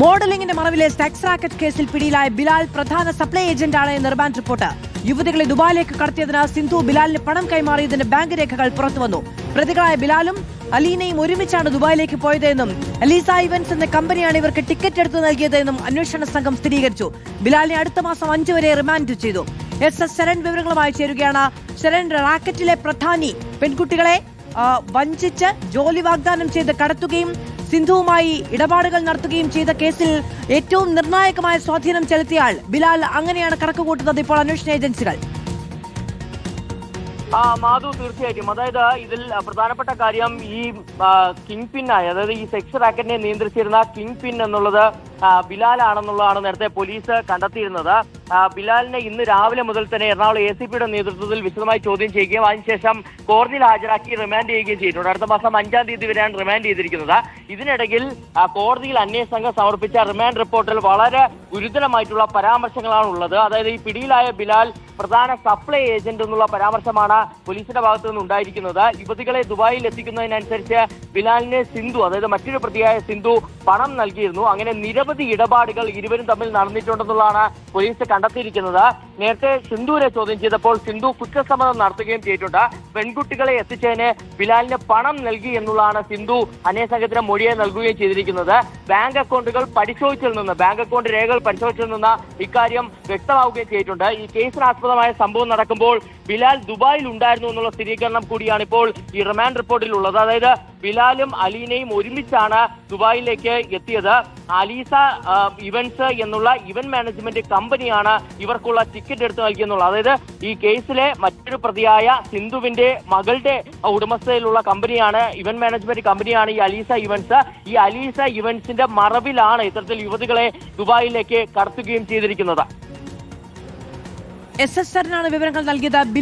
മോഡലിംഗിന്റെ മറവിലെ sex racket കേസിൽ പിടിയിലായ ബിലാൽ പ്രധാന സപ്ലൈ ഏജന്റാണ് എന്ന് റിമാൻഡ് റിപ്പോർട്ട്. യുവതികളെ ദുബായിലേക്ക് കടത്തിയതിന് സിന്ധു ബിലാലിന് പണം കൈമാറിയതിന്റെ ബാങ്ക് രേഖകൾ പുറത്തുവന്നു. പ്രതികളായ ബിലാലും അലീനയും ഒരുമിച്ചാണ് ദുബായിലേക്ക് പോയതെന്നും അലീസ ഇവന്റ്സ് എന്ന കമ്പനിയാണ് ഇവർക്ക് ടിക്കറ്റ് എടുത്തു നൽകിയതെന്നും അന്വേഷണ സംഘം സ്ഥിരീകരിച്ചു. ബിലാലിനെ അടുത്ത മാസം 5 വരെ റിമാൻഡ് ചെയ്തു. എസ് ശരൺ വിവരങ്ങളുമായി ചേരുകയാണ്. ശരൺ, റാക്കറ്റിലെ പ്രധാനി പെൺകുട്ടികളെ വഞ്ചിച്ച് ജോലി വാഗ്ദാനം ചെയ്ത് കടത്തുകയും സിന്ധുവുമായി ഇടപാടുകൾ നടത്തുകയും ചെയ്ത കേസിൽ ഏറ്റവും നിർണായകമായ സ്വാധീനം ചെലുത്തിയാൾ ബിലാൽ. അങ്ങനെയാണ് കണക്കുകൂട്ടുന്നത് ഇപ്പോൾ അന്വേഷണ ഏജൻസികൾ. മാധു, തീർച്ചയായിട്ടും. അതായത് ഇതിൽ പ്രധാനപ്പെട്ട കാര്യം ഈ കിങ് പിന്നായി, അതായത് ഈ സെക്സ് റാക്കറ്റിനെ നിയന്ത്രിച്ചിരുന്ന കിങ് പിൻ എന്നുള്ളത് ബിലാലാണെന്നുള്ളതാണ് നേരത്തെ പോലീസ് കണ്ടെത്തിയിരുന്നത്. ബിലാലിനെ ഇന്ന് രാവിലെ മുതൽ തന്നെ എറണാകുളം ACPയുടെ നേതൃത്വത്തിൽ വിശദമായി ചോദ്യം ചെയ്യുകയും അതിനുശേഷം കോടതിയിൽ ഹാജരാക്കി റിമാൻഡ് ചെയ്യുകയും ചെയ്തിട്ടുണ്ട്. അടുത്ത മാസം 5-ാം തീയതി വരെയാണ് റിമാൻഡ് ചെയ്തിരിക്കുന്നത്. ഇതിനിടയിൽ കോടതിയിൽ അന്വേഷണ സംഘം സമർപ്പിച്ച റിമാൻഡ് റിപ്പോർട്ടിൽ വളരെ ഗുരുതരമായിട്ടുള്ള പരാമർശങ്ങളാണ് ഉള്ളത്. അതായത് ഈ പിടിയിലായ ബിലാൽ പ്രധാന സപ്ലൈ ഏജന്റ് എന്നുള്ള പരാമർശമാണ് പോലീസിന്റെ ഭാഗത്തു നിന്ന് ഉണ്ടായിരിക്കുന്നത്. യുവതികളെ ദുബായിൽ എത്തിക്കുന്നതിനനുസരിച്ച് ബിലാലിന് സിന്ധു, അതായത് മറ്റൊരു പ്രതിയായ സിന്ധു പണം നൽകിയിരുന്നു. അങ്ങനെ നിരവധി ഇടപാടുകൾ ഇരുവരും തമ്മിൽ നടന്നിട്ടുണ്ടെന്നുള്ളതാണ് പോലീസ് കണ്ടെത്തിയിരിക്കുന്നത്. നേരത്തെ സിന്ധുവിനെ ചോദ്യം ചെയ്തപ്പോൾ സിന്ധു കുറ്റസമ്മതം നടത്തുകയും ചെയ്തിട്ടുണ്ട്. പെൺകുട്ടികളെ എത്തിച്ചതിന് ബിലാലിന് പണം നൽകി എന്നുള്ളതാണ് സിന്ധു അന്വേഷണത്തിന് മൊഴിയെ നൽകുകയും ചെയ്തിരിക്കുന്നത്. ബാങ്ക് അക്കൗണ്ടുകൾ പരിശോധിച്ചതിൽ നിന്ന്, ബാങ്ക് അക്കൗണ്ട് രേഖകൾ പരിശോധിച്ചതിൽ നിന്ന് ഇക്കാര്യം വ്യക്തമാവുകയും ചെയ്തിട്ടുണ്ട്. ഈ കേസിനാസ്പദമായ സംഭവം നടക്കുമ്പോൾ ബിലാൽ ദുബായിൽ ഉണ്ടായിരുന്നു എന്നുള്ള സ്ഥിരീകരണം കൂടിയാണ് ഇപ്പോൾ ഈ റിമാൻഡ് റിപ്പോർട്ടിൽ ഉള്ളത്. അതായത് ബിലാലും അലീനയും ഒരുമിച്ചാണ് ദുബായിലേക്ക് എത്തിയത്. അലീസ ഇവന്റ്സ് എന്നുള്ള ഇവന്റ് മാനേജ്മെന്റ് കമ്പനിയാണ് ഇവർക്കുള്ള ടിക്കറ്റ് എടുത്തു നൽകിയെന്നുള്ളത്. അതായത് ഈ കേസിലെ മറ്റൊരു പ്രതിയായ സിന്ധുവിന്റെ മകളുടെ ഉടമസ്ഥതയിലുള്ള കമ്പനിയാണ്, ഇവന്റ് മാനേജ്മെന്റ് കമ്പനിയാണ് ഈ അലീസ ഇവന്റ്സ്. ഈ അലീസ ഇവന്റ്സിന്റെ മറവിലാണ് ഇത്തരത്തിൽ യുവതികളെ ദുബായിലേക്ക് കടത്തുകയും ചെയ്തിരിക്കുന്നത്. SSRനാണ് വിവരങ്ങൾ നൽകിയത്.